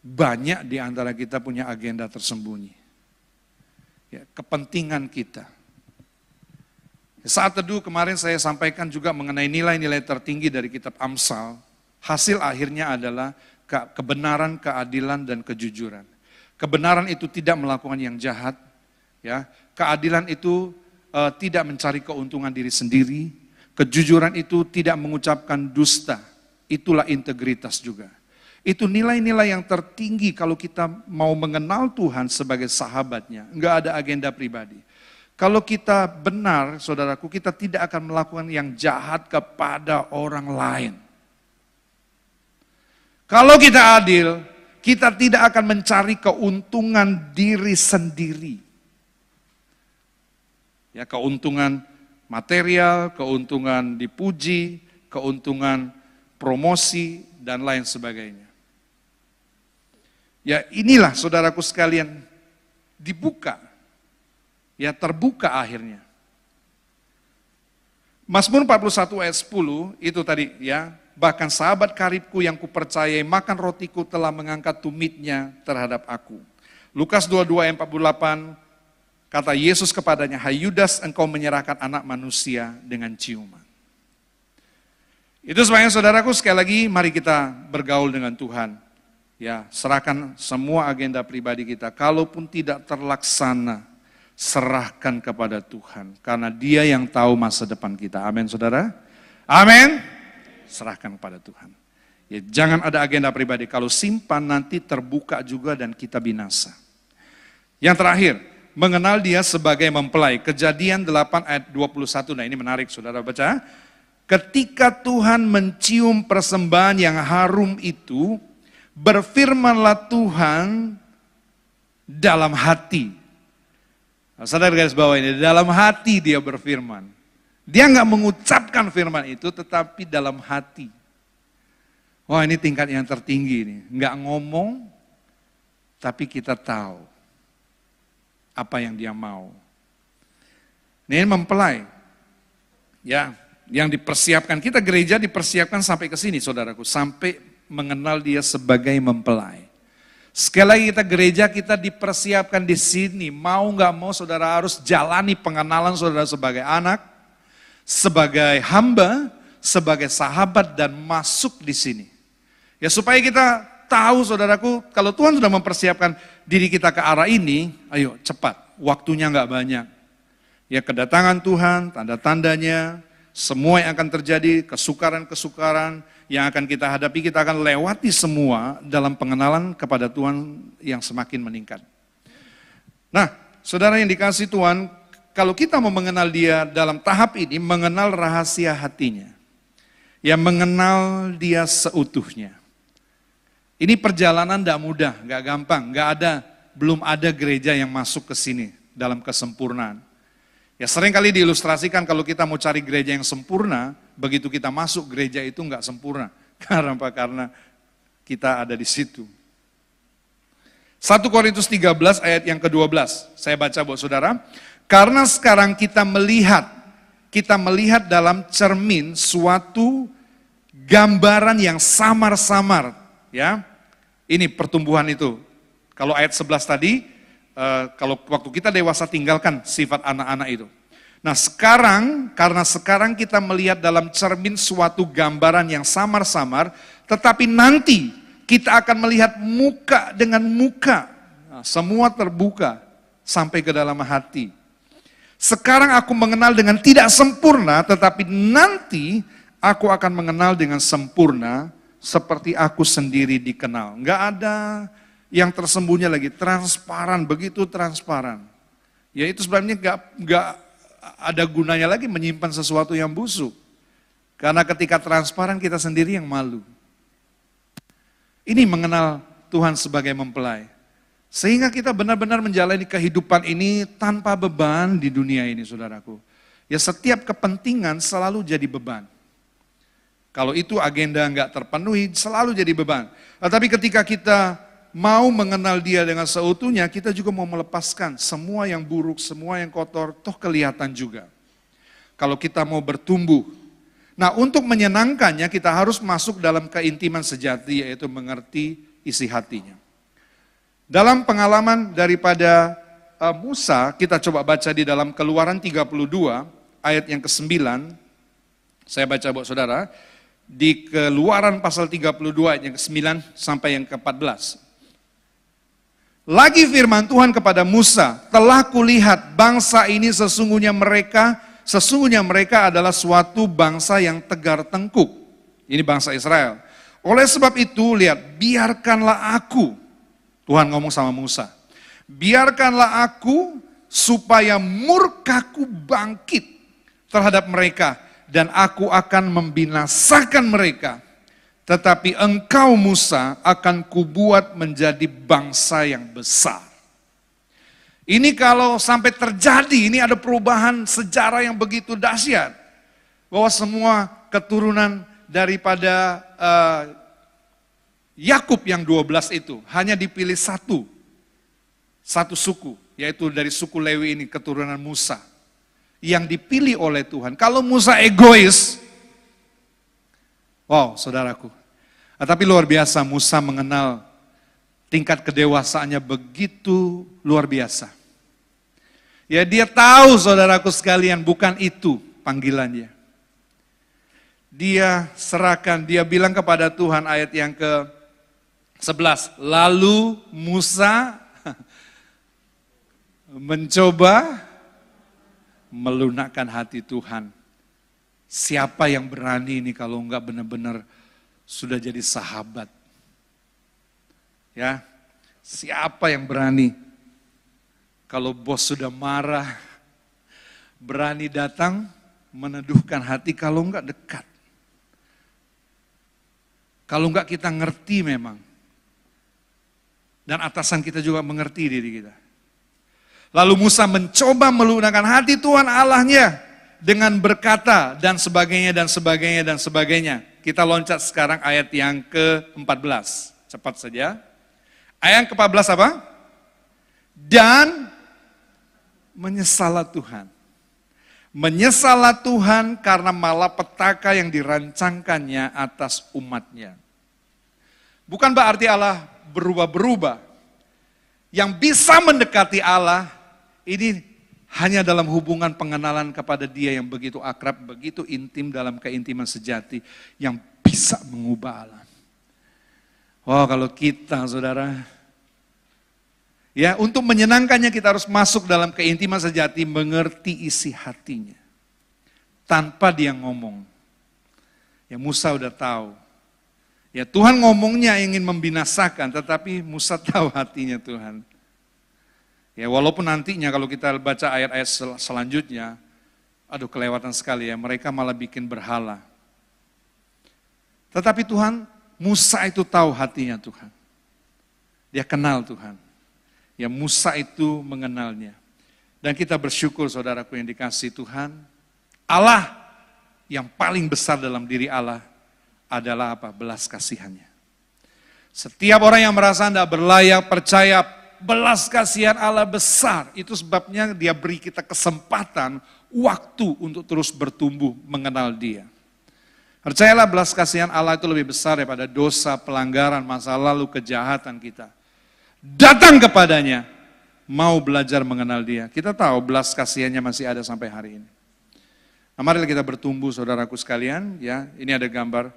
banyak di antara kita punya agenda tersembunyi. Ya, kepentingan kita. Saat teduh kemarin saya sampaikan juga mengenai nilai-nilai tertinggi dari kitab Amsal. Hasil akhirnya adalah kebenaran, keadilan, dan kejujuran. Kebenaran itu tidak melakukan yang jahat. Ya, keadilan itu tidak mencari keuntungan diri sendiri. Kejujuran itu tidak mengucapkan dusta. Itulah integritas juga. Itu nilai-nilai yang tertinggi kalau kita mau mengenal Tuhan sebagai sahabatnya. Enggak ada agenda pribadi. Kalau kita benar, saudaraku, kita tidak akan melakukan yang jahat kepada orang lain. Kalau kita adil, kita tidak akan mencari keuntungan diri sendiri. Ya, keuntungan material, keuntungan dipuji, keuntungan promosi, dan lain sebagainya. Ya inilah saudaraku sekalian, dibuka, ya terbuka akhirnya. Mazmur 41 ayat 10 itu tadi ya, bahkan sahabat karibku yang kupercayai makan rotiku telah mengangkat tumitnya terhadap aku. Lukas 22 ayat 48, kata Yesus kepadanya, hai Yudas, engkau menyerahkan anak manusia dengan ciuman. Itu sebabnya saudaraku sekali lagi mari kita bergaul dengan Tuhan. Ya, serahkan semua agenda pribadi kita. Kalaupun tidak terlaksana serahkan kepada Tuhan. Karena Dia yang tahu masa depan kita. Amin, saudara? Amin. Serahkan kepada Tuhan. Ya, jangan ada agenda pribadi. Kalau simpan nanti terbuka juga dan kita binasa. Yang terakhir, mengenal Dia sebagai mempelai. Kejadian 8 ayat 21. Nah, ini menarik, saudara baca. Ketika Tuhan mencium persembahan yang harum itu, berfirmanlah Tuhan dalam hati. Sadar garis bawah ini, dalam hati Dia berfirman. Dia nggak mengucapkan firman itu, tetapi dalam hati. Wah, ini tingkat yang tertinggi ini. Nggak ngomong, tapi kita tahu apa yang Dia mau. Ini mempelai. Ya, yang dipersiapkan, kita gereja dipersiapkan sampai ke sini, saudaraku. Sampai mengenal Dia sebagai mempelai. Sekali lagi kita gereja, kita dipersiapkan di sini. Mau nggak mau saudara harus jalani pengenalan saudara sebagai anak, sebagai hamba, sebagai sahabat dan masuk di sini. Ya supaya kita tahu saudaraku, kalau Tuhan sudah mempersiapkan diri kita ke arah ini, ayo cepat, waktunya nggak banyak. Ya kedatangan Tuhan, tanda-tandanya, semua yang akan terjadi, kesukaran-kesukaran yang akan kita hadapi, kita akan lewati semua dalam pengenalan kepada Tuhan yang semakin meningkat. Nah, saudara yang dikasih Tuhan, kalau kita mau mengenal Dia dalam tahap ini, mengenal rahasia hatinya. Ya mengenal Dia seutuhnya. Ini perjalanan tidak mudah, nggak gampang, belum ada gereja yang masuk ke sini dalam kesempurnaan. Ya sering kali diilustrasikan kalau kita mau cari gereja yang sempurna, begitu kita masuk gereja itu nggak sempurna. Karena apa? Karena kita ada di situ. 1 Korintus 13 ayat yang ke-12. Saya baca buat saudara. Karena sekarang kita melihat dalam cermin suatu gambaran yang samar-samar. Ya, ini pertumbuhan itu. Kalau ayat 11 tadi, kalau waktu kita dewasa tinggalkan sifat anak-anak itu. Nah sekarang, karena sekarang kita melihat dalam cermin suatu gambaran yang samar-samar, tetapi nanti kita akan melihat muka dengan muka. Nah, semua terbuka sampai ke dalam hati. Sekarang aku mengenal dengan tidak sempurna, tetapi nanti aku akan mengenal dengan sempurna seperti aku sendiri dikenal. Enggak ada yang tersembunyi lagi, transparan, begitu transparan. Ya itu sebenarnya enggak ada gunanya lagi menyimpan sesuatu yang busuk. Karena ketika transparan kita sendiri yang malu. Ini mengenal Tuhan sebagai mempelai. Sehingga kita benar-benar menjalani kehidupan ini tanpa beban di dunia ini, saudaraku. Ya setiap kepentingan selalu jadi beban. Kalau itu agenda enggak terpenuhi, selalu jadi beban. Tapi ketika kita mau mengenal Dia dengan seutuhnya, kita juga mau melepaskan semua yang buruk, semua yang kotor, toh kelihatan juga. Kalau kita mau bertumbuh. Nah untuk menyenangkannya kita harus masuk dalam keintiman sejati, yaitu mengerti isi hatinya. Dalam pengalaman daripada Musa, kita coba baca di dalam Keluaran 32, ayat yang ke-9. Saya baca buat saudara. Di Keluaran pasal 32 ayat yang ke-9 sampai yang ke-14. Lagi firman Tuhan kepada Musa, telah kulihat bangsa ini sesungguhnya mereka adalah suatu bangsa yang tegar tengkuk. Ini bangsa Israel. Oleh sebab itu, lihat, biarkanlah aku, Tuhan ngomong sama Musa, biarkanlah aku supaya murkaku bangkit terhadap mereka dan aku akan membinasakan mereka. Tetapi engkau Musa akan kubuat menjadi bangsa yang besar. Ini kalau sampai terjadi, ini ada perubahan sejarah yang begitu dahsyat. Bahwa semua keturunan daripada Yakub yang 12 itu hanya dipilih satu suku, yaitu dari suku Lewi ini, keturunan Musa. Yang dipilih oleh Tuhan. Kalau Musa egois, wow saudaraku. Tapi luar biasa Musa mengenal tingkat kedewasaannya begitu luar biasa. Ya dia tahu saudaraku sekalian bukan itu panggilannya. Dia serahkan, dia bilang kepada Tuhan ayat yang ke-11. Lalu Musa, mencoba melunakkan hati Tuhan. Siapa yang berani ini kalau enggak benar-benar sudah jadi sahabat? Ya, siapa yang berani kalau bos sudah marah, berani datang meneduhkan hati kalau enggak dekat? Kalau enggak kita ngerti memang. Dan atasan kita juga mengerti diri kita. Lalu Musa mencoba melunakkan hati Tuhan Allahnya dengan berkata dan sebagainya dan sebagainya dan sebagainya. Kita loncat sekarang ayat yang ke-14. Cepat saja. Ayat yang ke-14 apa? Dan menyesallah Tuhan. Menyesallah Tuhan karena malapetaka yang dirancangkannya atas umatnya. Bukan berarti Allah berubah-berubah. Yang bisa mendekati Allah, ini hanya dalam hubungan pengenalan kepada Dia yang begitu akrab, begitu intim dalam keintiman sejati, yang bisa mengubah Allah. Oh, kalau kita, saudara, ya, untuk menyenangkannya kita harus masuk dalam keintiman sejati, mengerti isi hatinya. Tanpa dia ngomong. Ya, Musa udah tahu. Ya, Tuhan ngomongnya ingin membinasakan, tetapi Musa tahu hatinya Tuhan. Ya, walaupun nantinya kalau kita baca ayat-ayat selanjutnya, aduh kelewatan sekali ya, mereka malah bikin berhala. Tetapi Tuhan, Musa itu tahu hatinya Tuhan. Dia kenal Tuhan. Ya, Musa itu mengenalnya. Dan kita bersyukur saudaraku yang dikasihi Tuhan, Allah yang paling besar dalam diri Allah adalah apa? Belas kasihannya. Setiap orang yang merasa tidak berlayak, percaya belas kasihan Allah besar. Itu sebabnya Dia beri kita kesempatan, waktu untuk terus bertumbuh mengenal Dia. Percayalah belas kasihan Allah itu lebih besar daripada dosa, pelanggaran, masa lalu, kejahatan kita. Datang kepadanya, mau belajar mengenal Dia. Kita tahu belas kasihannya masih ada sampai hari ini. Nah, marilah kita bertumbuh saudaraku sekalian. Ya, ini ada gambar.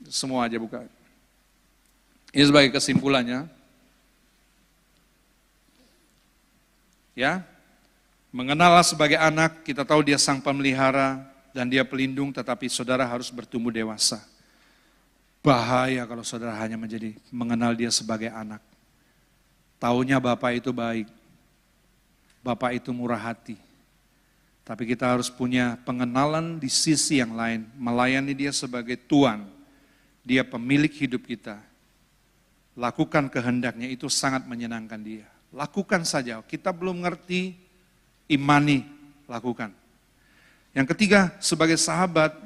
Semua aja buka. Ini sebagai kesimpulannya. Ya, mengenal Allah sebagai anak, kita tahu Dia sang pemelihara dan Dia pelindung, tetapi saudara harus bertumbuh dewasa. Bahaya kalau saudara hanya mengenal Dia sebagai anak. Taunya Bapak itu baik, Bapak itu murah hati. Tapi kita harus punya pengenalan di sisi yang lain, melayani Dia sebagai Tuhan. Dia pemilik hidup kita. Lakukan kehendaknya, itu sangat menyenangkan Dia. Lakukan saja, kita belum ngerti, imani, lakukan. Yang ketiga, sebagai sahabat,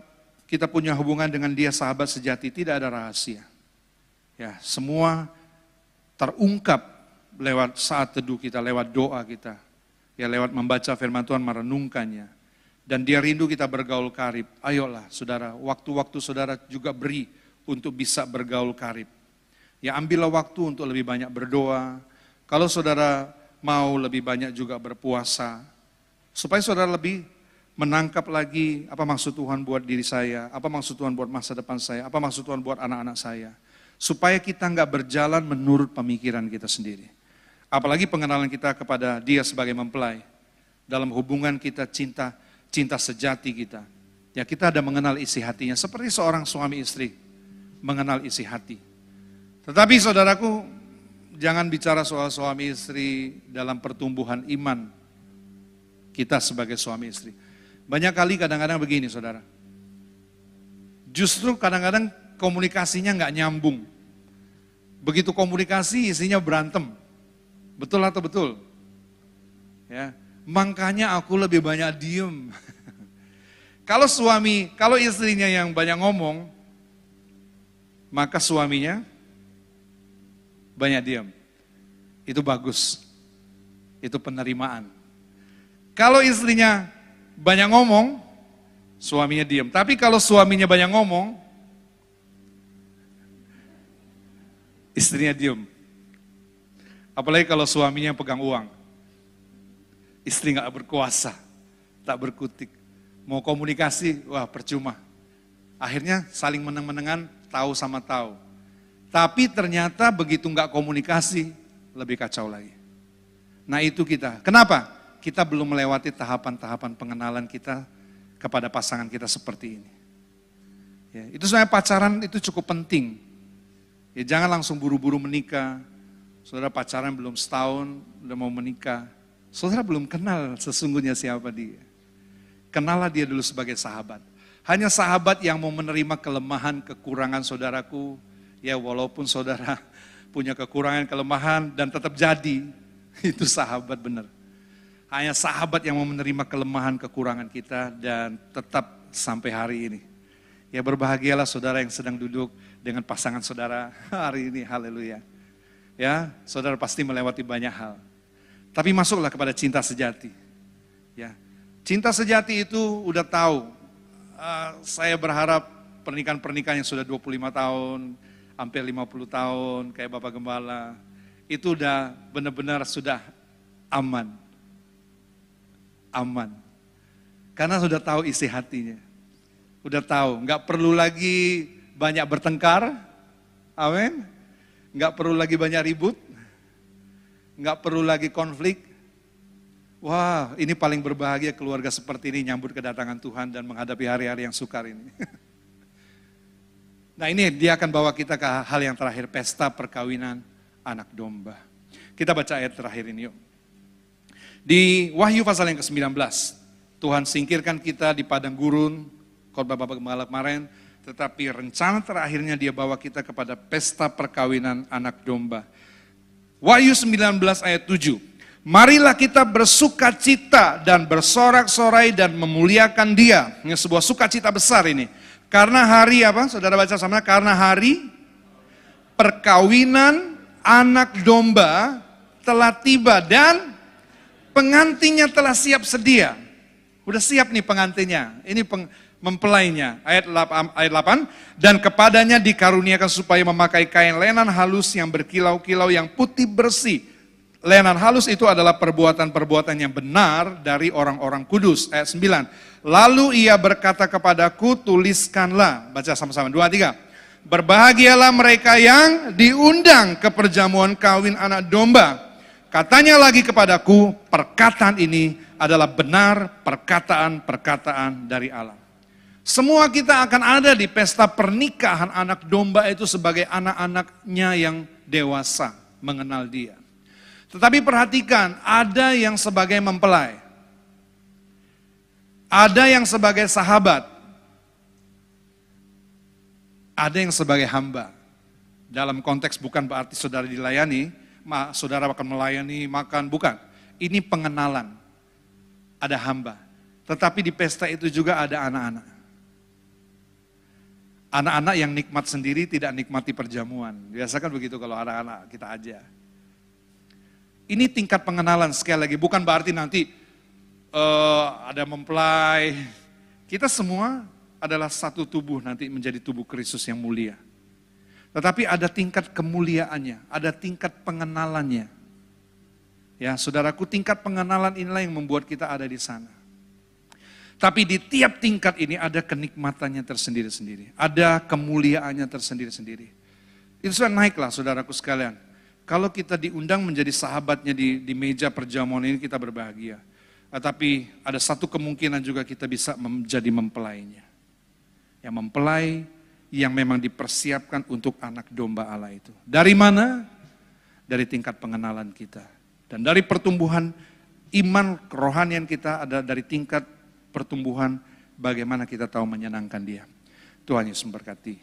kita punya hubungan dengan Dia sahabat sejati, tidak ada rahasia. Ya, semua terungkap lewat saat teduh kita, lewat doa kita. Ya, lewat membaca firman Tuhan, merenungkannya. Dan Dia rindu kita bergaul karib. Ayolah saudara, waktu-waktu saudara juga beri untuk bisa bergaul karib. Ya, ambillah waktu untuk lebih banyak berdoa. Kalau saudara mau lebih banyak juga berpuasa. Supaya saudara lebih menangkap lagi apa maksud Tuhan buat diri saya, apa maksud Tuhan buat masa depan saya, apa maksud Tuhan buat anak-anak saya. Supaya kita enggak berjalan menurut pemikiran kita sendiri. Apalagi pengenalan kita kepada Dia sebagai mempelai. Dalam hubungan kita, cinta sejati kita. Ya, kita ada mengenal isi hatinya. Seperti seorang suami istri mengenal isi hati. Tetapi saudaraku, jangan bicara soal suami istri dalam pertumbuhan iman kita sebagai suami istri. Banyak kali kadang-kadang begini saudara. Justru kadang-kadang komunikasinya nggak nyambung. Begitu komunikasi isinya berantem. Betul atau betul? Ya, makanya aku lebih banyak diem. Kalau istrinya yang banyak ngomong, maka suaminya banyak diam. Itu bagus. Itu penerimaan. Kalau istrinya banyak ngomong, suaminya diam. Tapi kalau suaminya banyak ngomong, istrinya diam. Apalagi kalau suaminya pegang uang. Istri nggak berkuasa, tak berkutik. Mau komunikasi, wah percuma. Akhirnya saling meneng-menengan, tahu sama tahu. Tapi ternyata begitu nggak komunikasi, lebih kacau lagi. Nah itu kita. Kenapa? Kita belum melewati tahapan-tahapan pengenalan kita kepada pasangan kita seperti ini. Ya, itu sebenarnya pacaran itu cukup penting. Ya, jangan langsung buru-buru menikah. Saudara pacaran belum setahun, udah mau menikah. Saudara belum kenal sesungguhnya siapa dia. Kenalah dia dulu sebagai sahabat. Hanya sahabat yang mau menerima kelemahan, kekurangan saudaraku. Ya walaupun saudara punya kekurangan, kelemahan dan tetap jadi. Itu sahabat benar. Hanya sahabat yang mau menerima kelemahan, kekurangan kita dan tetap sampai hari ini. Ya berbahagialah saudara yang sedang duduk dengan pasangan saudara hari ini, haleluya. Ya, saudara pasti melewati banyak hal. Tapi masuklah kepada cinta sejati. Ya, cinta sejati itu udah tahu. Saya berharap pernikahan-pernikahan yang sudah 25 tahun, hampir 50 tahun, kayak Bapak Gembala, itu udah benar-benar sudah aman. Aman. Karena sudah tahu isi hatinya. Udah tahu, nggak perlu lagi banyak bertengkar, amin. Nggak perlu lagi banyak ribut, nggak perlu lagi konflik. Wah, ini paling berbahagia keluarga seperti ini nyambut kedatangan Tuhan dan menghadapi hari-hari yang sukar ini. Nah ini dia akan bawa kita ke hal yang terakhir, pesta perkawinan anak domba. Kita baca ayat terakhir ini yuk. Di Wahyu pasal yang ke-19, Tuhan singkirkan kita di padang gurun, khotbah Bapak Gembala kemarin, tetapi rencana terakhirnya dia bawa kita kepada pesta perkawinan anak domba. Wahyu 19 ayat 7. Marilah kita bersukacita dan bersorak-sorai dan memuliakan dia. Ini sebuah sukacita besar ini. Karena hari apa? Saudara baca sama, karena hari perkawinan anak domba telah tiba dan pengantinnya telah siap sedia. Udah siap nih pengantinnya. Ini mempelainya. Ayat 8. Dan kepadanya dikaruniakan supaya memakai kain lenan halus yang berkilau-kilau yang putih bersih. Lenan halus itu adalah perbuatan-perbuatan yang benar dari orang-orang kudus. Ayat 9. Lalu ia berkata kepadaku, tuliskanlah. Baca sama-sama. 2, 3. Berbahagialah mereka yang diundang ke perjamuan kawin anak domba. Katanya lagi kepadaku, perkataan ini adalah benar perkataan-perkataan dari Allah. Semua kita akan ada di pesta pernikahan anak domba itu sebagai anak-anaknya yang dewasa mengenal dia. Tetapi perhatikan, ada yang sebagai mempelai. Ada yang sebagai sahabat. Ada yang sebagai hamba. Dalam konteks bukan berarti saudara dilayani, saudara akan melayani, makan, bukan. Ini pengenalan. Ada hamba. Tetapi di pesta itu juga ada anak-anak. Anak-anak yang nikmat sendiri tidak nikmati perjamuan. Biasa kan begitu kalau anak-anak kita aja. Ini tingkat pengenalan sekali lagi. Bukan berarti nanti ada mempelai. Kita semua adalah satu tubuh nanti menjadi tubuh Kristus yang mulia. Tetapi ada tingkat kemuliaannya, ada tingkat pengenalannya. Ya, saudaraku, tingkat pengenalan inilah yang membuat kita ada di sana. Tapi di tiap tingkat ini ada kenikmatannya tersendiri-sendiri. Ada kemuliaannya tersendiri-sendiri. Itu sudah naiklah saudaraku sekalian. Kalau kita diundang menjadi sahabatnya di meja perjamuan ini, kita berbahagia. Tapi ada satu kemungkinan juga kita bisa menjadi mempelainya. Yang mempelai yang memang dipersiapkan untuk anak domba Allah itu. Dari mana? Dari tingkat pengenalan kita. Dan dari pertumbuhan iman kerohanian kita ada dari tingkat pertumbuhan bagaimana kita tahu menyenangkan dia. Tuhan Yesus memberkati.